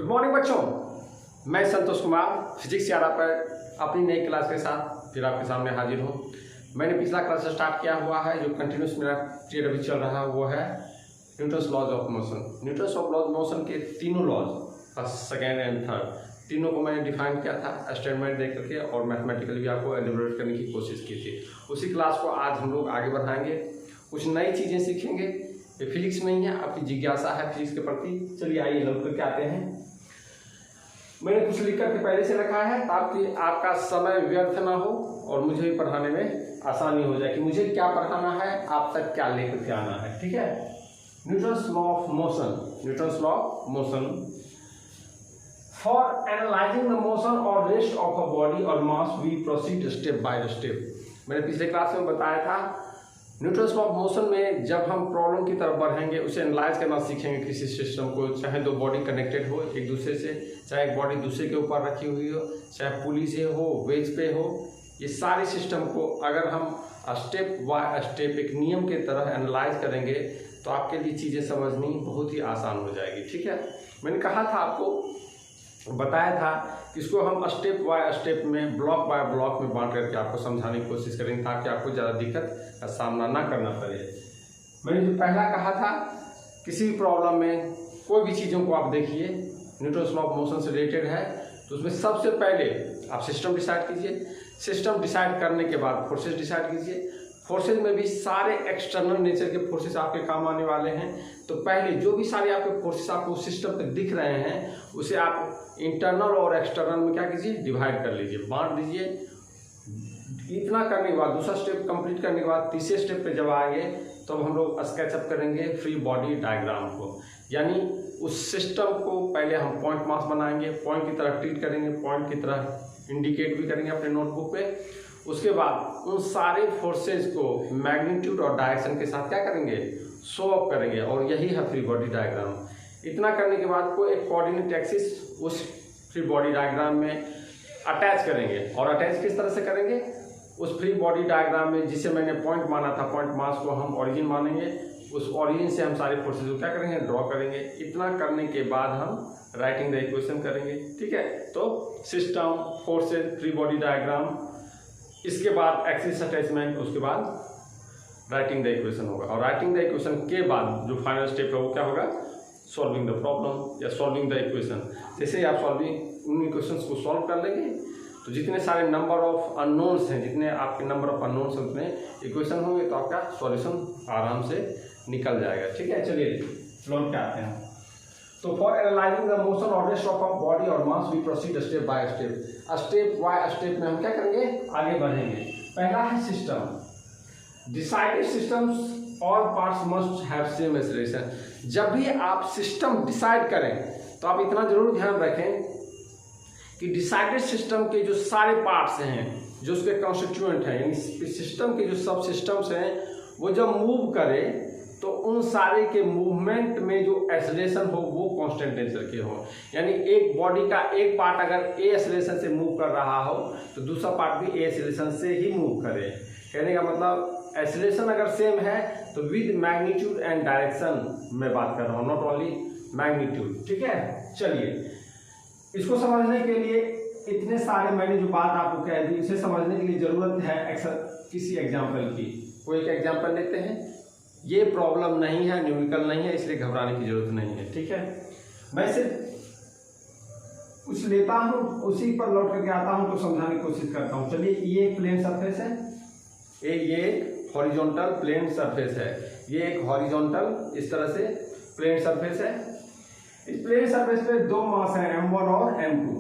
Good morning बच्चों, मैं Santosh Kumar physics यारा पर अपनी नई क्लास के साथ फिर आपके सामने हाजिर हूँ। मैंने पिछला क्लास स्टार्ट किया हुआ है, जो कंटिन्यूस मेरा पीरियड अभी चल रहा है वो है Newton's laws of motion. Newton's of laws motion के तीनों laws, first, second and third, तीनों को मैंने डिफाइन किया था स्टेटमेंट दे करके और मैथमेटिकली भी आपको एलिब्रेट करने की कोशिश की थी। उसी क्लास को आज हम लोग आगे बढ़ाएंगे, कुछ नई चीज़ें सीखेंगे। ये फिजिक्स नहीं है, आपकी जिज्ञासा है फिजिक्स के प्रति। चलिए आइए नोट करके आते हैं। मैंने कुछ लिख करके पहले से रखा है ताकि आपका समय व्यर्थ ना हो और मुझे भी पढ़ाने में आसानी हो जाए कि मुझे क्या पढ़ाना है, आप तक क्या लेकर के आना है। ठीक है। Newton's law of motion, Newton's law of motion for analyzing the motion और रेस्ट ऑफ अ बॉडी और mass we proceed step by step. मैंने पिछले क्लास में बताया था न्यूटन्स लॉ ऑफ मोशन में जब हम प्रॉब्लम की तरफ बढ़ेंगे, उसे एनालाइज करना सीखेंगे किसी सिस्टम को, चाहे दो बॉडी कनेक्टेड हो एक दूसरे से, चाहे एक बॉडी दूसरे के ऊपर रखी हुई हो, चाहे पुली से हो, वेज पे हो। ये सारे सिस्टम को अगर हम स्टेप बाय स्टेप एक नियम के तरह एनालाइज करेंगे तो आपके लिए चीज़ें समझनी बहुत ही आसान हो जाएगी। ठीक है। मैंने कहा था, आपको बताया था कि इसको हम स्टेप बाय स्टेप में, ब्लॉक बाय ब्लॉक में बांट करके आपको समझाने की कोशिश करेंगे ताकि आपको ज़्यादा दिक्कत का सामना ना करना पड़े। मैंने जो पहला कहा था, किसी भी प्रॉब्लम में कोई भी चीज़ों को आप देखिए, न्यूटन्स लॉ ऑफ मोशन से रिलेटेड है तो उसमें सबसे पहले आप सिस्टम डिसाइड कीजिए। सिस्टम डिसाइड करने के बाद फोर्सेस डिसाइड कीजिए। फोर्सेज में भी सारे एक्सटर्नल नेचर के फोर्सेस आपके काम आने वाले हैं। तो पहले जो भी सारे आपके फोर्सेस आपको सिस्टम पे दिख रहे हैं उसे आप इंटरनल और एक्सटर्नल में क्या कीजिए, डिवाइड कर लीजिए, बांट दीजिए। इतना करने के बाद दूसरा स्टेप कंप्लीट करने के बाद तीसरे स्टेप पे जब आएंगे तो हम लोग स्केचअप करेंगे फ्री बॉडी डायग्राम को, यानी उस सिस्टम को पहले हम पॉइंट मास बनाएंगे, पॉइंट की तरह ट्रीट करेंगे, पॉइंट की तरह इंडिकेट भी करेंगे अपने नोटबुक पे। उसके बाद उन सारे फोर्सेज को मैग्नीट्यूड और डायरेक्शन के साथ क्या करेंगे, शो अप करेंगे, और यही है फ्री बॉडी डायग्राम। इतना करने के बाद को एक कोऑर्डिनेट एक्सिस उस फ्री बॉडी डायग्राम में अटैच करेंगे। और अटैच किस तरह से करेंगे, उस फ्री बॉडी डायग्राम में जिसे मैंने पॉइंट माना था, पॉइंट मास को हम ओरिजिन मानेंगे, उस ओरिजिन से हम सारे फोर्सेज को क्या करेंगे, ड्रॉ करेंगे। इतना करने के बाद हम राइटिंग द इक्वेशन करेंगे। ठीक है। तो system, forces, free body diagram, इसके बाद एक्सिस अटैचमेंट, उसके बाद राइटिंग द इक्वेशन होगा। और राइटिंग द इक्वेशन के बाद जो फाइनल स्टेप है वो क्या होगा, सॉल्विंग द प्रॉब्लम या सॉल्विंग द इक्वेशन। जैसे ही आप सॉल्विंग उन इक्वेशंस को सॉल्व कर लेंगे तो जितने सारे नंबर ऑफ अननोन्स हैं, जितने आपके नंबर ऑफ अननोन्स हैं उतने इक्वेशन होंगे, तो आपका सॉल्यूशन आराम से निकल जाएगा। ठीक है। चलिए लौट के आते हैं। तो फॉर एनालाइजिंग द मोशन और रेस्ट ऑफ अ बॉडी और mass we proceed step by step. Step by step में हम क्या करेंगे, आगे बढ़ेंगे। पहला है system. Decided systems all parts must have same acceleration. जब भी आप सिस्टम डिसाइड करें तो आप इतना जरूर ध्यान रखें कि डिसाइडेड सिस्टम के जो सारे पार्ट्स हैं, जो उसके कॉन्स्टिट्यूएंट हैं, यानी सिस्टम के जो सब सिस्टम्स हैं, वो जब मूव करें तो उन सारे के मूवमेंट में जो एक्सेलरेशन हो वो कांस्टेंट नेचर के हो। यानी एक बॉडी का एक पार्ट अगर ए एक्सेलरेशन से मूव कर रहा हो तो दूसरा पार्ट भी ए एक्सेलरेशन से ही मूव करे। कहने का मतलब एक्सेलरेशन अगर सेम है तो विद मैग्नीट्यूड एंड डायरेक्शन मैं बात कर रहा हूँ, नॉट ओनली मैग्नीट्यूड। ठीक है। चलिए इसको समझने के लिए इतने सारे मैंने जो बात आपको कह दी, इसे समझने के लिए जरूरत है किसी एग्जाम्पल की। कोई एक एग्जाम्पल लेते हैं। ये प्रॉब्लम नहीं है, न्यूमेरिकल नहीं है, इसलिए घबराने की जरूरत नहीं है। ठीक है। मैं सिर्फ कुछ लेता हूँ, उसी पर लौट करके आता हूँ तो समझाने की कोशिश करता हूँ। चलिए ये एक प्लेन सरफेस है, ये एक हॉरिजॉन्टल प्लेन सरफेस है, ये एक हॉरिजॉन्टल इस तरह से प्लेन सरफेस है। इस प्लेन सरफेस पे दो मास है m1 और m2।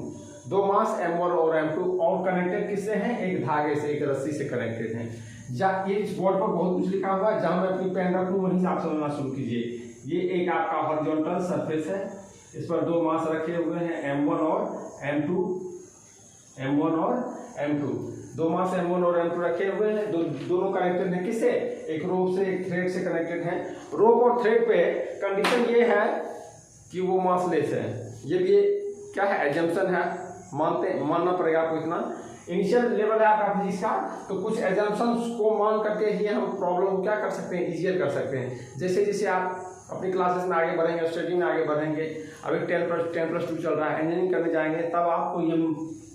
दो मास m1 और m2 और कनेक्टेड किससे हैं, एक धागे से, एक रस्सी से कनेक्टेड हैं। ये इस बोर्ड पर बहुत कुछ लिखा हुआ है, जहां मैं अपनी पेन रखूं वहीं से आप समझना शुरू कीजिए। ये एक आपका हॉरिजॉन्टल सरफेस है, इस पर दो मास रखे हुए हैं m1 और m2, m1 और m2। दो मास m1 और m2 रखे हुए हैं, दोनों कनेक्टेड हैं किससे, एक रोप से, एक थ्रेड से कनेक्टेड हैं। रोप और थ्रेड पे कंडीशन ये है कि वो मासलेस है। ये भी क्या है, एजम्पशन है, मानना पड़ेगा आपको। इतना इनिशियल लेवल है आपका फिजिक्स का, तो कुछ एजम्पशंस को मान करके ही हम प्रॉब्लम को क्या कर सकते हैं, इजियर कर सकते हैं। जैसे जैसे आप अपनी क्लासेस में आगे बढ़ेंगे, स्टडी में आगे बढ़ेंगे। अभी 10+2 चल रहा है, इंजीनियरिंग करने जाएंगे तब आपको ये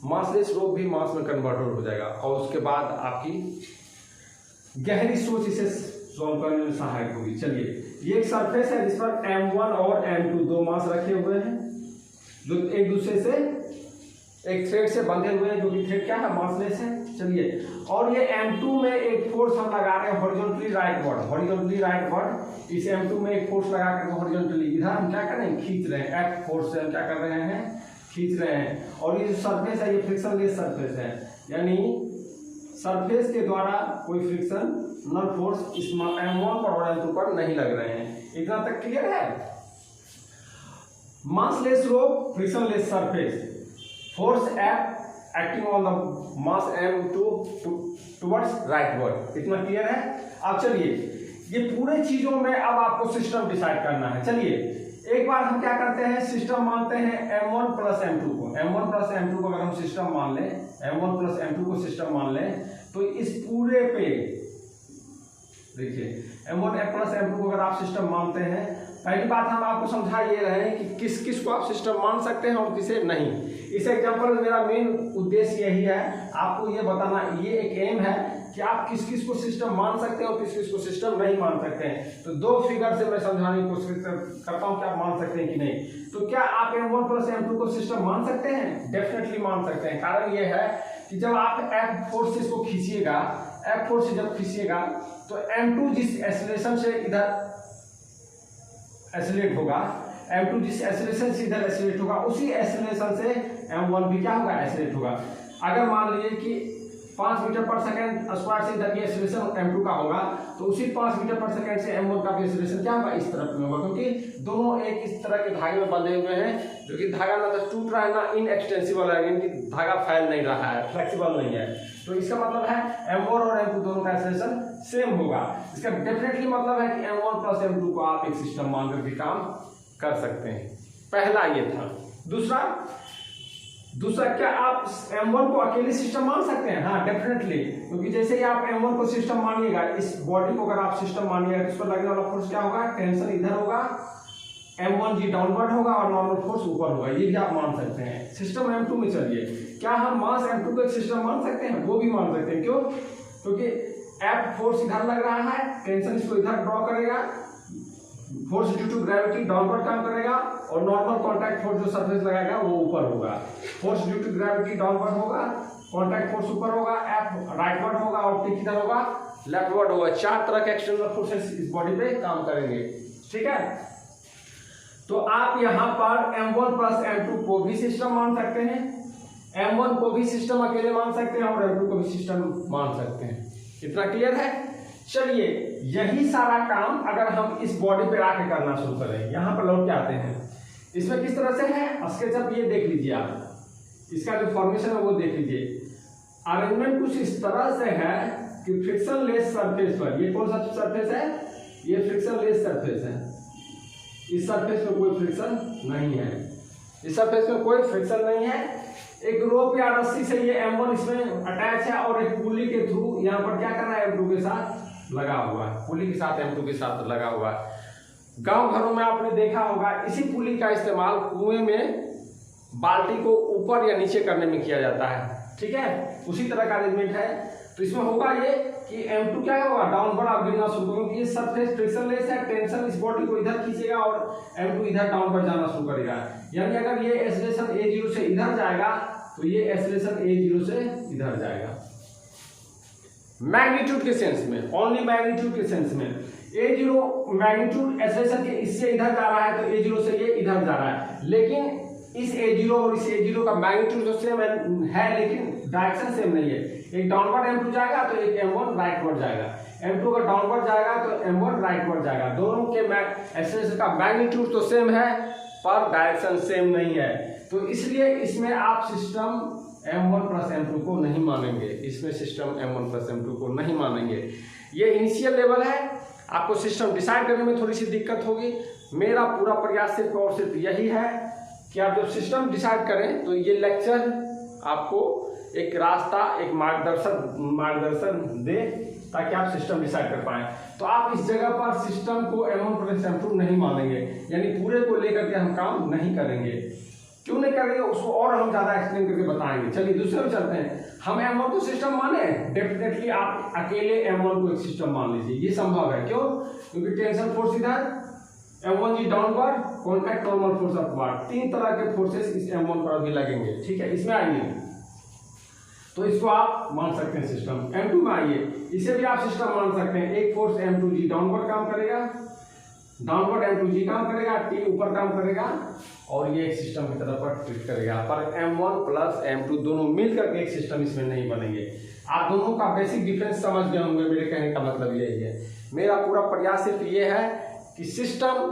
मासलेस रोप भी मास में कन्वर्टर हो जाएगा और उसके बाद आपकी गहरी सोच इसे सॉल्व करने में सहायक होगी। चलिए, ये एक सरफेस है जिस पर M1 और M2 दो मास रखे हुए हैं जो एक दूसरे से एक थ्रेड से बंधे हुए हैं, जो कि थ्रेड क्या है, मासलेस है। चलिए, और ये M2 में एक फोर्स हम लगा रहे हैं हॉरिजॉन्टली राइटवर्ड। इस M2 में एक फोर्स लगा कर हॉरिजॉन्टली इधर हम क्या कर रहे हैं, खींच रहे हैं। F फोर्स से हम क्या कर रहे हैं, खींच रहे हैं। और ये जो सरफेस है ये फ्रिक्शनलेस सरफेस है, यानी सरफेस के द्वारा कोई फ्रिक्शनल फोर्स इस M1 पर और M2 पर नहीं लग रहे हैं। इतना तक क्लियर है। Massless rope, frictionless surface, force F acting on the mass M2 towards rightward. इतना क्लियर है। अब चलिए, ये पूरे चीजों में अब आपको सिस्टम डिसाइड करना है। चलिए, एक बार हम क्या करते हैं, सिस्टम मानते हैं M1 प्लस M2 को। M1 प्लस M2 को अगर हम सिस्टम मान लें, M1 प्लस M2 को सिस्टम मान लें, तो इस पूरे पे देखिए M1 प्लस M2 को अगर आप सिस्टम मानते हैं, पहली बात हम आपको समझा ये रहे हैं कि किस किस को आप सिस्टम मान सकते हैं और किसे नहीं। इस एग्जांपल में मेरा मेन उद्देश्य यही है, आपको ये बताना, ये एक एम है कि आप किस किस को सिस्टम मान सकते हैं और किस किस को सिस्टम नहीं मान सकते हैं। तो दो फिगर से मैं समझाने की कोशिश करता हूँ कि आप मान सकते हैं कि नहीं। तो क्या आप M1 प्लस M2 को सिस्टम मान सकते हैं? डेफिनेटली मान सकते हैं। कारण ये है कि जब आप F फोर्स से इसको खींचिएगा, F फोर्स से जब खींचिएगा तो M2 जिस एक्सेलरेशन से इधर एक्सेलरेट होगा, M2 जिस एक्सेलरेशन से इधर एक्सेलरेट होगा, उसी एक्सेलरेशन से M1 भी क्या होगा, एक्सेलरेट होगा। अगर मान लीजिए कि 5 मीटर पर सेकंड स्क्वायर से इधर की एक्सेलरेशन M2 का होगा, तो उसी 5 मीटर पर सेकंड से M1 का भी एक्सेलरेशन क्या होगा, इस तरफ में होगा, क्योंकि दोनों एक इस तरह के धागे में बंधे हुए हैं, जो कि धागा ना तो टूट रहा है ना इनएक्सटेंसिबल है, यानी कि धागा फैल नहीं रहा है, फ्लेक्सिबल नहीं है। तो इसका मतलब है M1 और M2 दोनों का एक्सेलरेशन सेम होगा। इसका डेफिनेटली मतलब है कि M1 प्लस M2 को आप एक सिस्टम मानकर भी काम कर सकते हैं। पहला ये था। दूसरा क्या आप M1 को अकेले सिस्टम मान सकते हैं? हाँ, डेफिनेटली, क्योंकि जैसे ही आप M1 को सिस्टम मानिएगा, इस बॉडी को अगर आप सिस्टम मानिएगा तो इस पर लगने वाला फोर्स क्या होगा, टेंशन इधर होगा, M1G डाउनवर्ड होगा और नॉर्मल फोर्स ऊपर होगा। ये भी आप मान सकते हैं। सिस्टम M2 में चलिए, क्या हम मास M2 को एक सिस्टम मान सकते हैं? वो भी मान सकते हैं। क्यों? क्योंकि F फोर्स इधर लग रहा है, टेंशन इसको इधर ड्रॉ करेगा, force due to gravity downward काम करेगा और नॉर्मल कांटेक्ट फोर्स जो सरफेस लगाएगा वो ऊपर होगा। Force due to gravity downward होगा, कांटेक्ट फोर्स ऊपर होगा, F राइटवर्ड होगा और T किधर होगा, लेफ्टवर्ड होगा। 4 तरह के एक्सटर्नल फोर्सेस इस बॉडी पे काम करेंगे। ठीक है, तो आप यहाँ पर M1 प्लस M2 को भी सिस्टम मान सकते हैं, M1 को भी सिस्टम अकेले मान सकते हैं और M2 को भी सिस्टम मान सकते हैं। इतना क्लियर है? चलिए, यही सारा काम अगर हम इस बॉडी पे आके करना शुरू करें, यहाँ पर लौट के आते हैं। इसमें किस तरह से है स्केचअप, ये देख लीजिए आप, इसका जो फॉर्मेशन है वो देख लीजिए। अरेंजमेंट कुछ इस तरह से है कि फ्रिक्शनलेस सरफेस पर, ये कौन सा सरफेस है, ये फ्रिक्शनलेस सरफेस है। इस सरफेस में कोई फ्रिक्शन नहीं है, इस सरफेस में कोई फ्रिक्शन नहीं है। एक रोप या रस्सी से ये M1 इसमें अटैच है और एक पुली के थ्रू यहाँ पर क्या कर रहा है, M2 के साथ लगा हुआ है, पुली के साथ M2 के साथ लगा हुआ है। गांव घरों में आपने देखा होगा, इसी पुली का इस्तेमाल कुएं में बाल्टी को ऊपर या नीचे करने में किया जाता है। ठीक है, उसी तरह का अरेंजमेंट है। तो इसमें होगा ये कि M2 क्या होगा, डाउनवर्ड आप गिरना शुरू करेंगे, क्योंकि ये सरफेस फ्रिक्शनलेस है, टेंशन इस बॉडी को इधर खींचेगा और M2 इधर डाउनवर्ड जाना शुरू करेगा। यानी अगर ये एक्सेलरेशन A0 से इधर जाएगा तो ये एक्सेलरेशन A0 से इधर जाएगा। मैग्नीट्यूड के सेंस में, ओनली मैग्नीट्यूड के सेंस में A0 मैग्नीट्यूड एक्सेलरेशन के इससे इधर जा रहा है तो A0 से ये इधर जा रहा है, लेकिन इस A0 और इस A0 का मैग्नीट्यूड तो सेम है लेकिन डायरेक्शन सेम नहीं है। एक डाउनवर्ड M2 जाएगा तो एक M1 राइटवर्ड जाएगा, M2 का डाउनवर्ड जाएगा तो M1 राइटवर्ड जाएगा। दोनों के एक्सेलरेशन का मैग्नीट्यूड तो सेम है पर डायरेक्शन सेम नहीं है। तो इसलिए इसमें आप सिस्टम M1 प्लस M2 को नहीं मानेंगे, इसमें सिस्टम M1 प्लस M2 को नहीं मानेंगे। ये इनिशियल लेवल है, आपको सिस्टम डिसाइड करने में थोड़ी सी दिक्कत होगी। मेरा पूरा प्रयास सिर्फ और सिर्फ यही है कि आप जब सिस्टम डिसाइड करें तो ये लेक्चर आपको एक रास्ता, एक मार्गदर्शन दे ताकि आप सिस्टम डिसाइड कर पाएं। तो आप इस जगह पर सिस्टम को M1 प्लस M2 नहीं मानेंगे, यानी पूरे को लेकर के हम काम नहीं करेंगे। क्यों नहीं करेंगे उसको और हम ज़्यादा एक्सप्लेन करके बताएंगे। चलिए दूसरे में चलते हैं। हम M1 को सिस्टम माने, डेफिनेटली आप अकेले M1 को एक सिस्टम मान लीजिए, ये संभव है। क्यों? क्योंकि टेंशन फोर्स इधर, M1G downward, contact normal force upward, 3 तरह के फोर्सेस इस M1 पर भी लगेंगे। ठीक है, इसमें आइए तो इसको आप मान सकते हैं सिस्टम। M2 में आइए, इसे भी आप सिस्टम मान सकते हैं। एक फोर्स M2G डाउनवर्ड काम करेगा, डाउनवर्ड M2G काम करेगा, T ऊपर काम करेगा और ये एक सिस्टम की तरफ पर ट्रीट करेगा। पर M1 प्लस M2 दोनों मिलकर के एक सिस्टम इसमें नहीं बनेंगे। आप दोनों का बेसिक डिफरेंस समझ गए होंगे। मेरे कहने का मतलब यही है। मेरा पूरा प्रयास सिर्फ ये है कि सिस्टम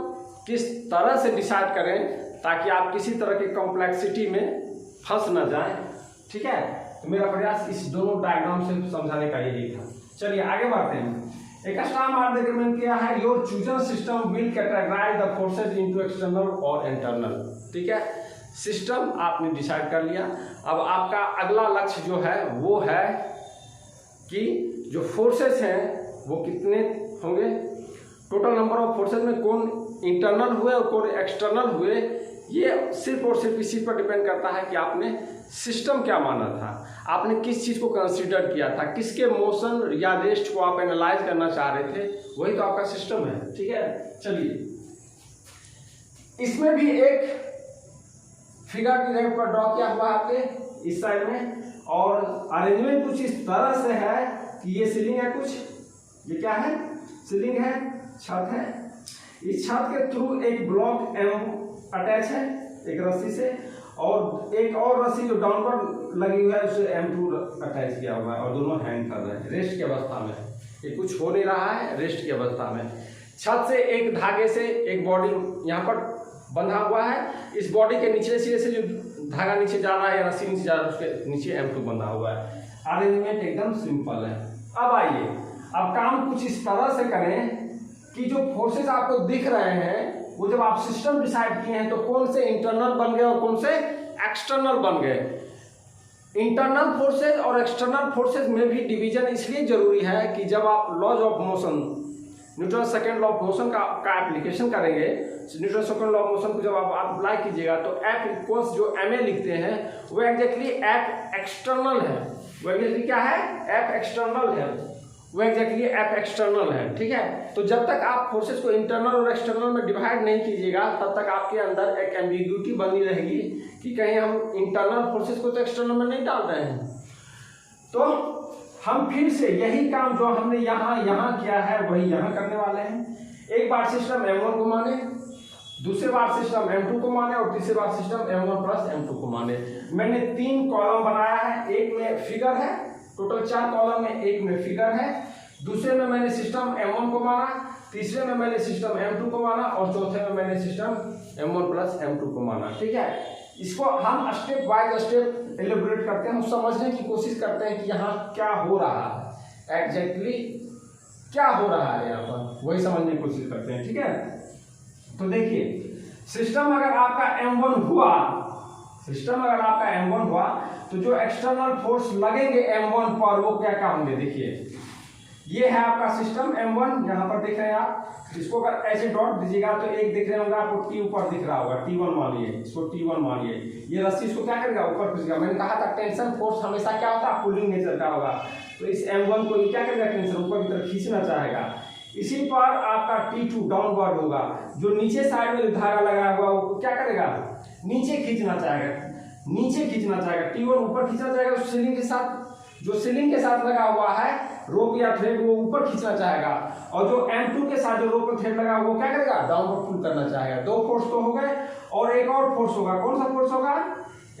किस तरह से डिसाइड करें ताकि आप किसी तरह की कॉम्प्लेक्सिटी में फंस न जाएं। ठीक है, तो मेरा प्रयास इस दोनों डायग्राम से समझाने का यही था। चलिए आगे बढ़ते हैं। एक स्टार रिकमेंड किया है, your chosen system will categorise the forces into external और इंटरनल। ठीक है, सिस्टम आपने डिसाइड कर लिया। अब आपका अगला लक्ष्य जो है वो है कि जो फोर्सेस हैं वो कितने होंगे, टोटल नंबर ऑफ फोर्सेज में कौन इंटरनल हुए और कौन एक्सटर्नल हुए। ये सिर्फ और सिर्फ इसी पर डिपेंड करता है कि आपने सिस्टम क्या माना था, आपने किस चीज़ को कंसीडर किया था, किसके मोशन या रेस्ट को आप एनालाइज करना चाह रहे थे, वही तो आपका सिस्टम है। ठीक है, चलिए इसमें भी एक फिगर की रेट पर ड्रॉ किया हुआ है आपके इस साइड में, और अरेंजमेंट कुछ इस तरह से है कि ये सीलिंग है, कुछ ये क्या है, सीलिंग है, छत है। इस छत के थ्रू एक ब्लॉक M अटैच है एक रस्सी से, और एक और रस्सी जो डाउनवर्ड लगी हुई है उसे M2 अटैच किया हुआ है, और दोनों हैंग कर रहे हैं रेस्ट की अवस्था में। ये कुछ हो नहीं रहा है, रेस्ट की अवस्था में। छत से एक धागे से एक बॉडी यहाँ पर बंधा हुआ है, इस बॉडी के निचले सिरे से जो धागा नीचे जा रहा है या रस्सी नीचे जा रहा है उसके नीचे M2 बंधा हुआ है। अरेंजमेंट एकदम सिंपल है। अब आइए, अब काम कुछ इस तरह से करें कि जो फोर्सेस आपको दिख रहे हैं वो जब आप सिस्टम डिसाइड किए हैं तो कौन से इंटरनल बन गए और कौन से एक्सटर्नल बन गए। इंटरनल फोर्सेज और एक्सटर्नल फोर्सेज में भी डिवीजन इसलिए जरूरी है कि जब आप laws of motion, Newton second law of motion का एप्लीकेशन करेंगे, Newton second law of motion को जब आप अप्लाई कीजिएगा तो F इक्वल्स जो MA लिखते हैं वो एग्जैक्टली F एक्सटर्नल है। वो एग्जैक्टली क्या है, F एक्सटर्नल है, वो एग्जैक्टली F एक्सटर्नल है। ठीक है, तो जब तक आप फोर्सेस को इंटरनल और एक्सटर्नल में डिवाइड नहीं कीजिएगा तब तक आपके अंदर एक एम्बिग्यूटी बनी रहेगी कि कहीं हम इंटरनल फोर्सेस को तो एक्सटर्नल में नहीं डाल रहे हैं। तो हम फिर से यही काम जो हमने यहाँ किया है वही यहाँ करने वाले हैं। एक बार सिस्टम M1 को माने, दूसरे बार सिस्टम M2 को माने और तीसरे बार सिस्टम M1 प्लस M2 को माने। मैंने 3 कॉलम बनाया है, एक में फिगर है, टोटल 4 कॉलम में, एक में फिगर है, दूसरे में मैंने सिस्टम M1 को माना, तीसरे में मैंने सिस्टम M2 को माना और चौथे में मैंने सिस्टम M1 प्लस M2 को माना। ठीक है, इसको हम स्टेप बाय स्टेप एलिब्रेट करते हैं, समझने की कोशिश करते हैं कि यहाँ क्या हो रहा है, एग्जैक्टली क्या हो रहा है यहाँ पर, वही समझने की कोशिश करते हैं। ठीक है, तो देखिए सिस्टम अगर आपका M1 हुआ, सिस्टम अगर आपका M1 हुआ तो जो एक्सटर्नल फोर्स लगेंगे M1 पर वो क्या क्या होंगे। देखिए ये है आपका सिस्टम M1, यहाँ पर देख रहे हैं आप, इसको अगर ऐसे डॉट दीजिएगा तो एक दिख रहे होंगे आपको T ऊपर दिख रहा होगा, T1 मानिए, इसको T1 मानिए। ये रस्सी इसको क्या करेगा, ऊपर खींचेगा। मैंने कहा था टेंशन फोर्स हमेशा क्या होता है, पुलिंग नेचर का होगा, तो इस M1 को ये क्या करेगा, टेंशन ऊपर की तरफ खींचना चाहेगा। इसी पर आपका T2 डाउनवर्ड होगा, जो नीचे साइड में धागा लगाया हुआ वो क्या करेगा, नीचे खींचना चाहेगा, नीचे खींचना चाहेगा। T1 ऊपर खींचना चाहेगा, सीलिंग के साथ, जो सीलिंग के साथ लगा हुआ है रोप या थ्रेड वो ऊपर खींचना चाहेगा, और जो M2 के साथ जो रोप और थ्रेड लगा वो क्या करेगा, डाउनवर्ड पुल करना चाहेगा। 2 फोर्स तो हो गए, और एक और फोर्स होगा, कौन सा फोर्स होगा,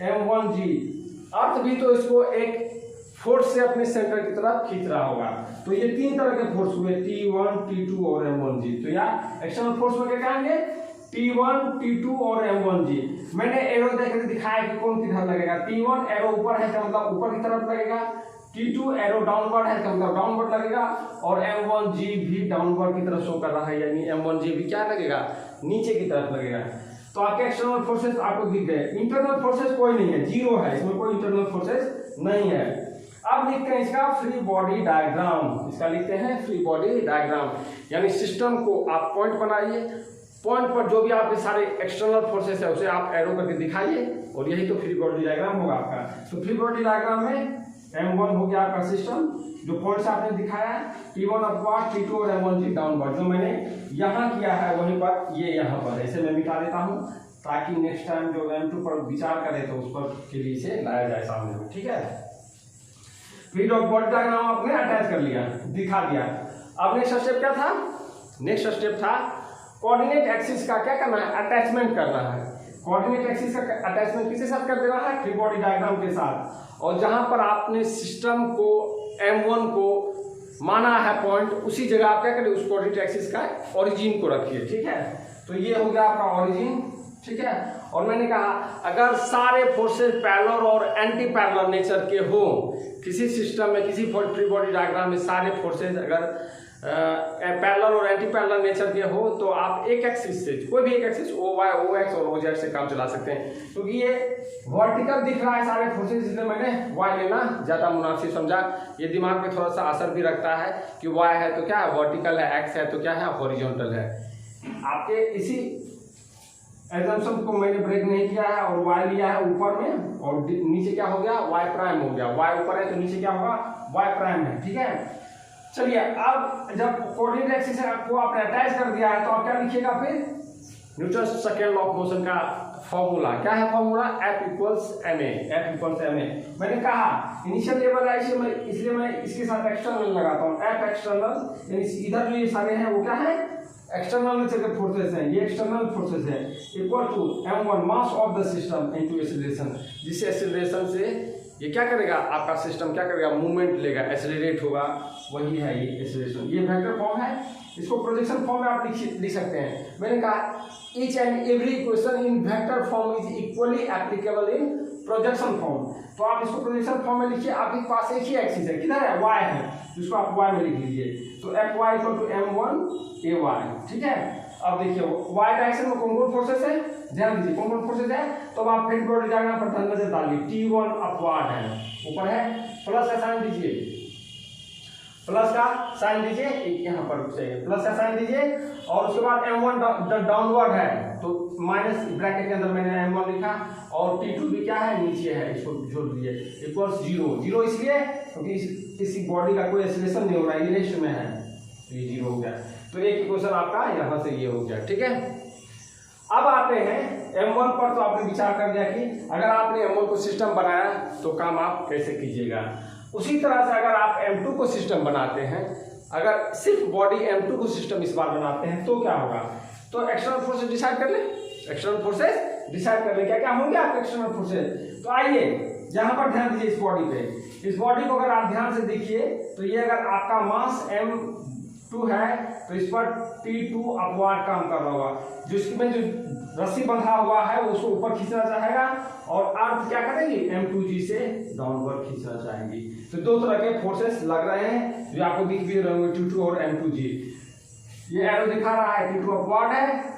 M1G। अर्थ भी तो इसको एक फोर्स से अपने सेंटर की तरफ खींच रहा होगा। तो ये 3 तरह के फोर्स हुए, T1, T2 और M1G। तो यार एक्सटर्नल फोर्स में क्या कहेंगे, T1, T2 और M1G। मैंने एरो देकर दिखाया कि कौन किधर लगेगा। T1 एरो ऊपर है तो मतलब ऊपर की तरफ लगेगा, T2 एरो डाउनवर्ड है तो मतलब डाउनवर्ड लगेगा, और M1G भी डाउनवर्ड की तरफ शो कर रहा है, यानी M1G भी क्या लगेगा, नीचे की तरफ लगेगा। तो आपके एक्सटर्नल फोर्सेस आपको दिख गए। इंटरनल फोर्सेस कोई नहीं है, जीरो है, इसमें कोई इंटरनल फोर्सेस नहीं है। अब लिखते हैं इसका फ्री बॉडी डायग्राम, इसका लिखते हैं फ्री बॉडी डायग्राम, यानी सिस्टम को आप पॉइंट बनाइए, पॉइंट पर जो भी आपके सारे एक्सटर्नल फोर्सेस है उसे आप एरो करके दिखाइए, और यही तो फ्री बॉडी डायग्राम होगा आपका। तो फ्री बॉडी डायग्राम में M1 हो गया आपका सिस्टम, जो पॉइंट्स आपने दिखाया है, T1 अपवर्ड, T2 और M1 डाउनवर्ड, जो मैंने यहाँ किया है वहीं पर ये यहाँ पर ऐसे मैं मिटा देता हूँ, ताकि नेक्स्ट टाइम जो M2 पर विचार करें तो उस पर के लिए इसे लाया जाए सामने में, ठीक है। फ्री बॉडी डायग्राम आपने अटैच कर लिया, दिखा दिया। अब नेक्स्ट स्टेप क्या था? नेक्स्ट स्टेप था कोऑर्डिनेट एक्सिस का क्या करना है, अटैचमेंट करना है। कोऑर्डिनेट एक्सिस का अटैचमेंट किसके साथ कर देना है? फ्री बॉडी डायग्राम के साथ। और जहां पर आपने सिस्टम को M1 को माना है पॉइंट, उसी जगह आप क्या करें, उस कोऑर्डिनेट एक्सिस का ओरिजिन को रखिए, ठीक है। तो ये हो गया आपका ओरिजिन, ठीक है। और मैंने कहा अगर सारे फोर्सेस पैरेलल और एंटी पैरेलल नेचर के हो, किसी सिस्टम में, किसी फ्री बॉडी डायग्राम में सारे फोर्सेस अगर पैरेलल और एंटी पैरेलल नेचर के हो, तो आप एक एक्सिस से, कोई भी एक एक्सिस OY, OX और OZ से काम चला सकते हैं। क्योंकि ये वर्टिकल दिख रहा है सारे फोर्सेस, इसलिए मैंने Y लेना ज़्यादा मुनासिब समझा। ये दिमाग पे थोड़ा सा असर भी रखता है कि Y है तो क्या है, वर्टिकल है, X है तो क्या है, हॉरिजॉन्टल है। आपके इसी एग्जाम्पल को मैंने ब्रेक नहीं किया है और Y लिया है ऊपर में, और नीचे क्या हो गया, Y प्राइम हो गया। Y ऊपर है तो नीचे क्या होगा, Y प्राइम है, ठीक है। चलिए अब जब कोऑर्डिनेट एक्सिस को आपने अटैच कर दिया है तो आप क्या लिखिएगा फिर, Newton second law of motion का फॉर्मूला क्या है, formula F equals ma, F equals ma। मैंने कहा इनिशियल लेवल है इसलिए मैं इसके साथ एक्सटर्नल लगाता हूँ, F एक्सटर्नल, यानी इधर जो ये सारे हैं वो क्या है, एक्सटर्नल नेचर के फोर्सेस हैं, ये एक्सटर्नल फोर्सेस है, equal to M1 mass of the system into acceleration, जिससे एक्सीलरेशन से ये क्या करेगा, आपका सिस्टम क्या करेगा, मूवमेंट लेगा, एक्सेलरेट होगा, वही है ये एक्सेलरेशन। ये वेक्टर फॉर्म है, इसको प्रोजेक्शन फॉर्म में आप लिख सकते हैं। मैंने कहा each and every equation in vector form is equally applicable in projection form. तो आप इसको प्रोजेक्शन फॉर्म में लिखिए, आपके पास एक ही एक्सिस है, किधर है, Y है, जिसको आप Y में लिख लीजिए। तो Fy equal to M1 AY, ठीक है। अब देखिए Y डायरेक्शन में कौन कौन फोर्सेस है, ध्यान दीजिए कौन कौन फोर्सेस है। तो अब आप फ्री बॉडी डायग्राम पर ध्यान नजर डालिए, T1 अपवर्ड है, ऊपर है, प्लस का साइन दीजिए, प्लस का साइन दीजिए, यहाँ पर प्लस का साइन दीजिए, और उसके बाद M1 डाउनवर्ड है तो माइनस ब्रैकेट के अंदर मैंने M1 लिखा, और T2 भी क्या है, नीचे है, इसको जोड़ दीजिए, इक्वल्स 0। 0 इसलिए क्योंकि किसी बॉडी का कोई एक्सीलरेशन नहीं हो रहा है, ये रेस्ट में है, तो ये 0 हो गया। तो एक इक्वेशन आपका यहाँ से ये हो गया, ठीक है। अब आते हैं M1 पर। तो आपने विचार कर लिया कि अगर आपने M1 को सिस्टम बनाया तो काम आप कैसे कीजिएगा। उसी तरह से अगर आप M2 को सिस्टम बनाते हैं, अगर सिर्फ बॉडी M2 को सिस्टम इस बार बनाते हैं तो क्या होगा, तो एक्सटर्नल फोर्सेस डिसाइड कर ले, एक्सटर्नल फोर्सेस डिसाइड कर ले क्या क्या होंगे आपके एक्सटर्नल फोर्सेस। तो आइए यहाँ पर ध्यान दीजिए, इस बॉडी पे, इस बॉडी को अगर आप ध्यान से देखिए तो ये अगर आपका मास M2 है तो इस पर T2 अपवर्ड काम कर रहा होगा, जिसमें जो रस्सी बंधा हुआ है उसको ऊपर खींचना चाहेगा, और अर्थ क्या करेगी, M2G से डाउनवर्ड खींचना चाहेगी। तो दो तरह के फोर्सेस लग रहे हैं जो आपको दिख भी रहे होंगे, T2 और M2G। ये एरो दिखा रहा है T2 अपवर्ड है,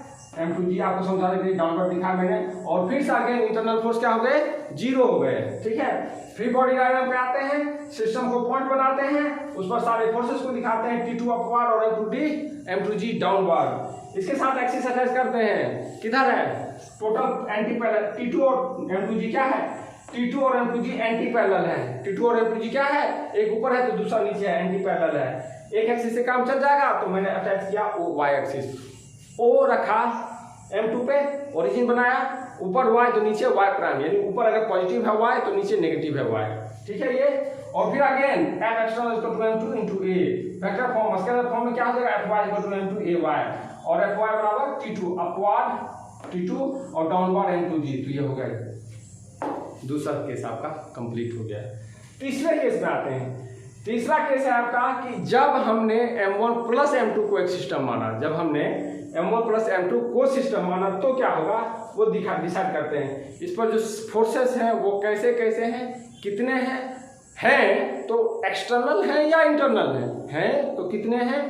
M2G आपको समझाने के लिए डाउनवर्ड दिखा मैंने, और फिर से आगे इंटरनल फोर्स क्या हो गए, 0 हो गए, ठीक है। फ्री बॉडी डायग्राम पे आते हैं, सिस्टम को पॉइंट बनाते हैं, उस पर सारे फोर्सेस को दिखाते हैं, T2 अपवर्ड और M2G डाउनवर्ड। इसके साथ एक्सिस अटैच करते हैं, किधर है, टोटल एंटी पैरेलल, T2 और M2G क्या है, T2 और M2G एंटी पैरेलल है, T2 और M2G क्या है, एक ऊपर है तो दूसरा नीचे है, एंटी पैरेलल है। एक एक्सिस से काम चल जाएगा तो मैंने अटैच किया Y एक्सिस, O रखा M2 पे, ओरिजिन बनाया, ऊपर Y तो नीचे Y प्राइम, यानी ऊपर अगर पॉजिटिव है Y तो नीचे नेगेटिव है Y, ठीक है ये। और फिर again F external equal to M2 into A, vector form, scalar form में क्या हो जाएगा, Fy equal to M2 AY, और Fy बराबर T2 अपवर्ड T2 और डाउनवर्ड M2G। तो ये हो गया, दूसरा केस आपका कंप्लीट हो गया। तीसरे केस में आते हैं। तीसरा केस है आपका कि जब हमने M1 प्लस M2 को एक सिस्टम माना, जब हमने M1 प्लस M2 को सिस्टम माना तो क्या होगा वो डिसाइड करते हैं। इस पर जो फोर्सेस हैं वो कैसे कैसे हैं, कितने हैं तो एक्सटर्नल हैं या इंटरनल हैं तो कितने हैं,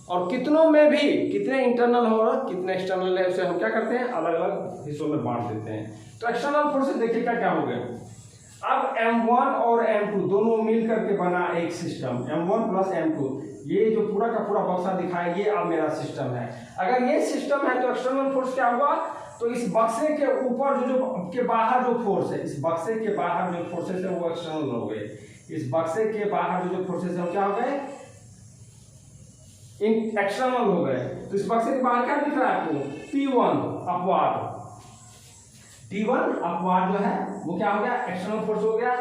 और कितनों में भी कितने इंटरनल हो रहा कितने एक्सटर्नल है, उसे हम क्या करते हैं अलग अलग हिस्सों में बांट देते हैं। तो एक्सटर्नल फोर्सेस देखिएगा क्या हो गए। अब M1 और M2 दोनों मिल करके बना एक सिस्टम, M1 प्लस M2, ये जो पूरा का पूरा बक्सा दिखाया ये अब मेरा सिस्टम है। अगर ये सिस्टम है तो एक्सटर्नल फोर्स क्या हुआ, तो इस बक्से के ऊपर जो के बाहर जो फोर्स है, इस बक्से के बाहर जो फोर्सेस है वो एक्सटर्नल हो गए। इस बक्से के बाहर जो फोर्सेस है वो क्या हो गए, एक्सटर्नल हो गए। तो इस बक्से के बाहर क्या दिख रहा है आपको, P1 अपवार्ड, T1 अपवार्ड जो है वो क्या हो गया, एक्सटर्नल फोर्स हो गया।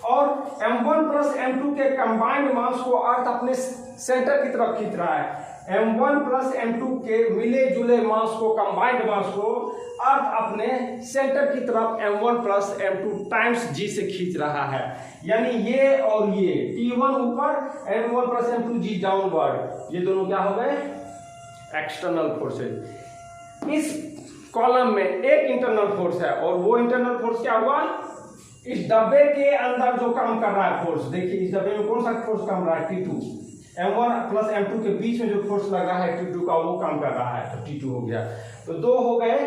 और M1 प्लस M2 के कंबाइंड मास को अर्थ अपने सेंटर की तरफ खींच रहा है। M1 प्लस M2 के मिले जुले मास को, कंबाइंड मास को अर्थ अपने सेंटर की तरफ M1 plus M2 times G से खींच रहा है। यानी ये और ये T1 ऊपर, M1 plus M2 G downward, ये दोनों क्या हो गए, एक्सटर्नल फोर्सेज। इस कॉलम में एक इंटरनल फोर्स है और वो इंटरनल फोर्स क्या हुआ, इस डब्बे के अंदर जो काम कर रहा है फोर्स, देखिए इस डब्बे में कौन सा फोर्स काम रहा है, T2। M1 प्लस M2 के बीच में जो फोर्स लगा है T2 का वो काम कर रहा है, तो T2 हो गया। तो दो हो गए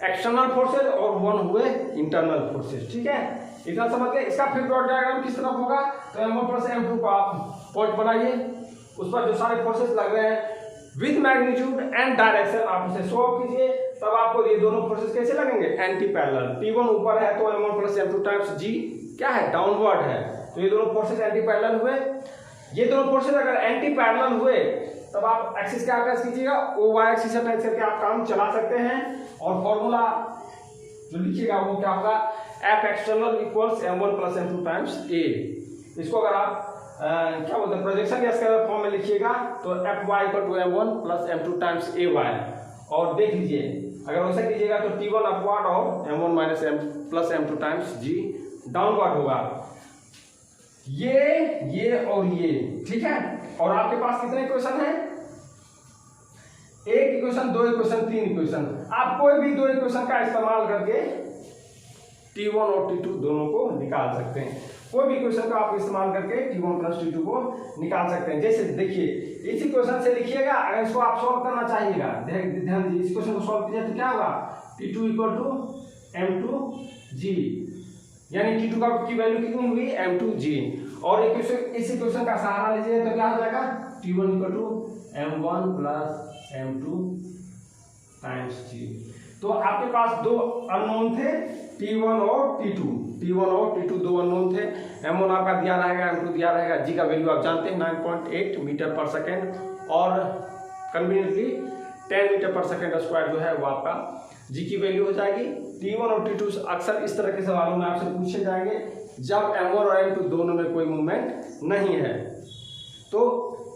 एक्सटर्नल फोर्सेज और वन हुए इंटरनल फोर्सेज। ठीक है, इतना समझ गए। इसका फिर डॉट डायग्राम किस तरफ होगा, तो M1 प्लस M2 को आप पॉइंट बनाइए, उस पर जो सारे फोर्सेस लग रहे हैं विद मैग्नीट्यूड एंड डायरेक्शन आप उसे सॉल्व कीजिए, तब आपको ये दोनों फोर्सेस कैसे लगेंगे, एंटी पैरेलल। T1 ऊपर है तो M1 plus M2 times G क्या है, डाउनवर्ड है, तो ये दोनों फोर्सेस एंटी पैरेलल हुए। ये दोनों फोर्सेस अगर एंटी पैरेलल हुए तब आप एक्सिस क्या अटैच कीजिएगा, OY एक्सिस अटैच करके आप काम चला सकते हैं। और फॉर्मूला जो लिखिएगा वो क्या होगा, F external equals M1 plus M2 times A। इसको अगर आप क्या बोलते हैं प्रोजेक्शन या स्केलर फॉर्म में लिखिएगा तो Fy equal to M1 plus M2 times AY। और देख लीजिए अगर वैसा कीजिएगा तो T1 अपवार्ड और M1 minus M plus M2 times G downward होगा। ये और ये, ठीक है। और आपके पास कितने इक्वेशन है, एक इक्वेशन, दो इक्वेशन, तीन इक्वेशन। आप कोई भी दो इक्वेशन का इस्तेमाल करके T1 और T2 दोनों को निकाल सकते हैं। कोई भी इक्वेशन का आप इस्तेमाल करके T1 प्लस T2 को निकाल सकते हैं। जैसे देखिए इस इक्वेशन से लिखिएगा, अगर इसको आप सॉल्व करना चाहिएगा, ध्यान दीजिए, इस इक्वेशन को सॉल्व कीजिए तो क्या होगा, T2 इक्वल टू M2G, यानी T2 की वैल्यू कितनी हुई, M2G। और इस इक्वेशन का सहारा लीजिए तो क्या हो जाएगा, T1 equal to M1 plus M2 times G। तो आपके पास दो अननोन थे, T1 और T2 दो अननोन थे। M1 आपका दिया रहेगा, M2 दिया रहेगा, G का वैल्यू आप जानते हैं 9.8 मीटर पर सेकेंड, और कन्वीनियंटली 10 मीटर पर सेकेंड स्क्वायर जो है वो आपका G की वैल्यू हो जाएगी। T1 और T2 अक्सर इस तरह के सवालों में आपसे पूछे जाएंगे जब M1 और M2 दोनों में कोई मूवमेंट नहीं है। तो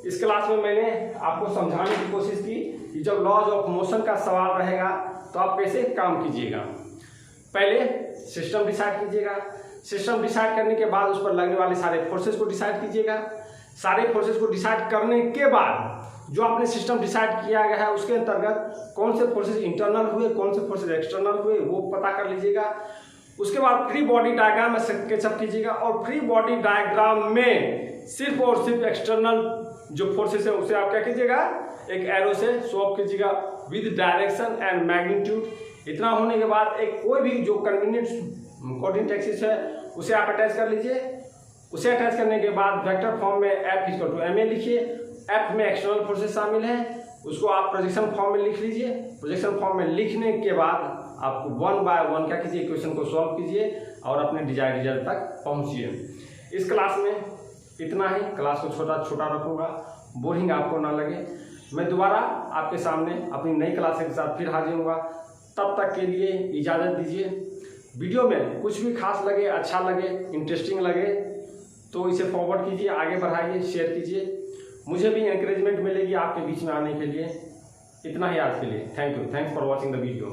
इस क्लास में मैंने आपको समझाने की कोशिश की कि जब लॉज ऑफ मोशन का सवाल रहेगा तो आप कैसे काम कीजिएगा। पहले सिस्टम डिसाइड कीजिएगा, सिस्टम डिसाइड करने के बाद उस पर लगने वाले सारे फोर्सेस को डिसाइड कीजिएगा। सारे फोर्सेस को डिसाइड करने के बाद जो आपने सिस्टम डिसाइड किया गया है उसके अंतर्गत कौन से फोर्सेस इंटरनल हुए, कौन से फोर्सेस एक्सटर्नल हुए वो पता कर लीजिएगा। उसके बाद फ्री बॉडी डायग्राम में स्केचअप कीजिएगा, और फ्री बॉडी डायग्राम में सिर्फ और सिर्फ एक्सटर्नल जो फोर्सेस है उसे आप क्या कीजिएगा, एक एरो से शो कीजिएगा विद डायरेक्शन एंड मैग्नीट्यूड। इतना होने के बाद एक कोई भी जो कन्वीनियंट कोऑर्डिनेट एक्सिस है उसे आप अटैच कर लीजिए। उसे अटैच करने के बाद वेक्टर फॉर्म में F इक्वल टू ma लिखिए। F में एक्सटर्नल फोर्सेस शामिल हैं, उसको आप प्रोजेक्शन फॉर्म में लिख लीजिए। प्रोजेक्शन फॉर्म में लिखने के बाद आप 1 बाय 1 क्या कीजिए, इक्वेशन को सॉल्व कीजिए और अपने डिजायर्ड रिजल्ट तक पहुंचिए। इस क्लास में इतना ही, क्लास को छोटा छोटा रखूँगा, बोरिंग आपको ना लगे। मैं दोबारा आपके सामने अपनी नई क्लास के साथ फिर हाजिर होऊंगा। तब तक के लिए इजाज़त दीजिए। वीडियो में कुछ भी खास लगे, अच्छा लगे, इंटरेस्टिंग लगे तो इसे फॉरवर्ड कीजिए, आगे बढ़ाइए, शेयर कीजिए। मुझे भी एनकरेजमेंट मिलेगी आपके बीच में आने के लिए। इतना ही आज के लिए। Thank you, thanks for watching the video.